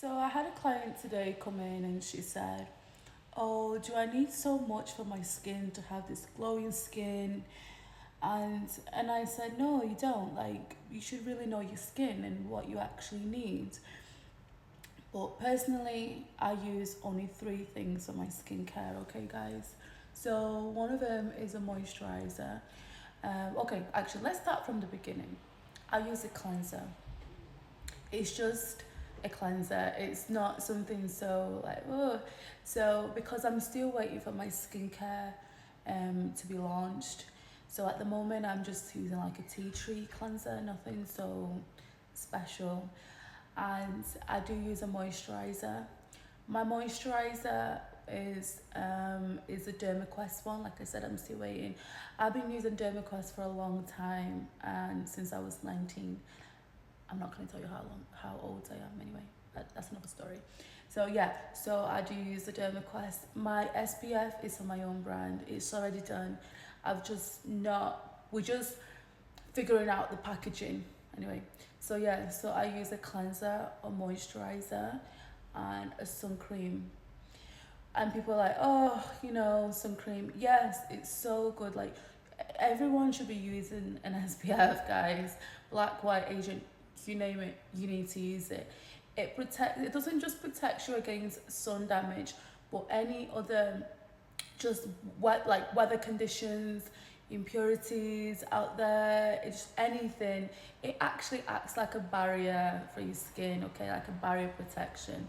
So I had a client today come in and she said, "Oh, do I need so much for my skin to have this glowing skin?" And I said, "No, you don't. Like you should really know your skin and what you actually need." But personally, I use only three things for my skincare, okay, guys? So one of them is a moisturizer. Okay, actually, let's start from the beginning. I use a cleanser. It's just a cleanser. It's not something so like, oh. So because I'm still waiting for my skincare to be launched. So at the moment I'm just using like a tea tree cleanser, nothing so special. And I do use a moisturizer. My moisturizer is a Dermaquest one. Like I said, I'm still waiting. I've been using Dermaquest for a long time and since I was 19. I'm not going to tell you how old I am anyway. That's another story. So yeah, so I do use the Dermaquest. My SPF is on my own brand. It's already done. I've just not. We're just figuring out the packaging anyway. So yeah, so I use a cleanser, a moisturizer, and a sun cream. And people are like, oh, sun cream. Yes, it's so good. Like everyone should be using an SPF, guys. Black, white, Asian, you name it, you need to use it. It doesn't just protect you against sun damage, but any other just weather conditions, impurities out there, it's anything. It actually acts like a barrier for your skin, okay, like a barrier protection.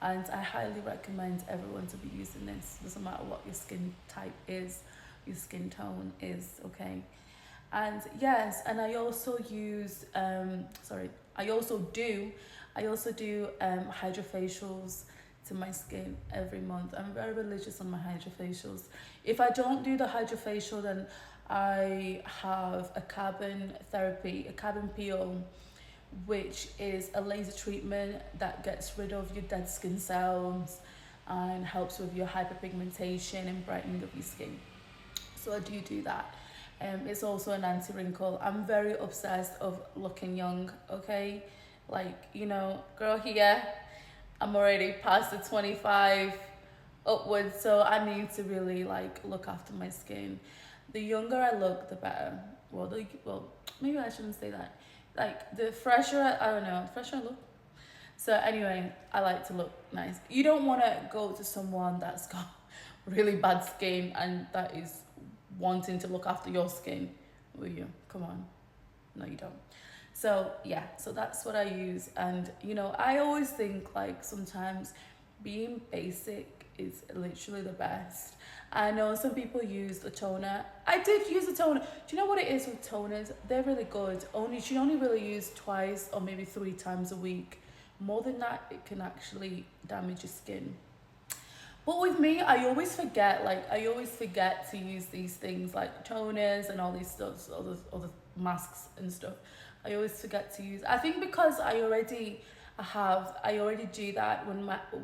And I highly recommend everyone to be using this. Doesn't matter what your skin type is, your skin tone is, okay. And yes, and I also use I also do hydrofacials to my skin every month. I'm very religious on my hydrofacials. If I don't do the hydrofacial, then I have a carbon peel, which is a laser treatment that gets rid of your dead skin cells and helps with your hyperpigmentation and brightening of your skin. So I do that. It's also an anti-wrinkle. I'm very obsessed of looking young, okay? Like, girl here, I'm already past the 25 upwards, so I need to really like look after my skin. The younger I look, the better. Well, maybe I shouldn't say that. Like the fresher, I don't know, fresher I look. So anyway, I like to look nice. You don't want to go to someone that's got really bad skin and that is wanting to look after your skin, will you? Come on. No, you don't. So yeah, so that's what I use. And I always think like sometimes being basic is literally the best. I know some people use the toner. I did use the toner. Do you know what it is with toners? They're really good. You should only really use twice or maybe 3 times a week. More than that, it can actually damage your skin. But with me, I always forget to use these things like toners and all these stuff, all the masks and stuff. I always forget to use. I think because I already do that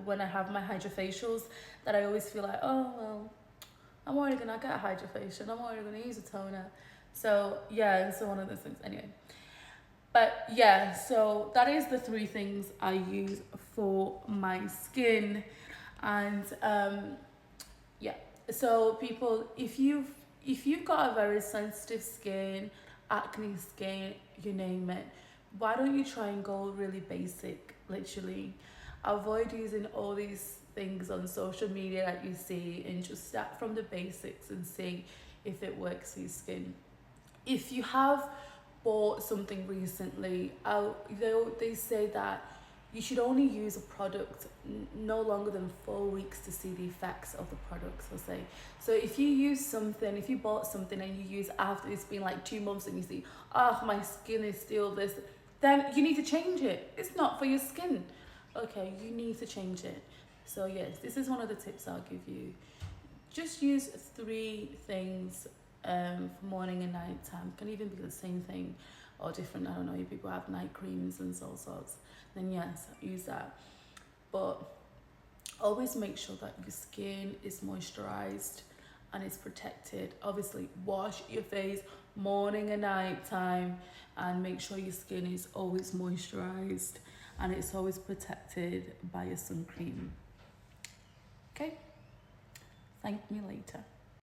when I have my hydrofacials, that I always feel like, oh well, I'm already gonna get a hydrofacial. I'm already gonna use a toner. So yeah, it's one of those things anyway. But yeah, so that is the three things I use for my skin. And yeah, so people, if you've got a very sensitive skin, acne skin, you name it, why don't you try and go really basic, literally? Avoid using all these things on social media that you see and just start from the basics and see if it works for your skin. If you have bought something recently, they say that you should only use a product no longer than 4 weeks to see the effects of the products, I'll say. So if you bought something and you use after it's been like 2 months and you see, oh, my skin is still this, then you need to change it. It's not for your skin. Okay, you need to change it. So yes, this is one of the tips I'll give you. Just use three things for morning and night time. Can even be the same thing or different. I don't know. You people have night creams and all sorts. Then yes, use that. But always make sure that your skin is moisturized and it's protected. Obviously, wash your face morning and night time and make sure your skin is always moisturized. and it's always protected by a sun cream. Okay, thank me later.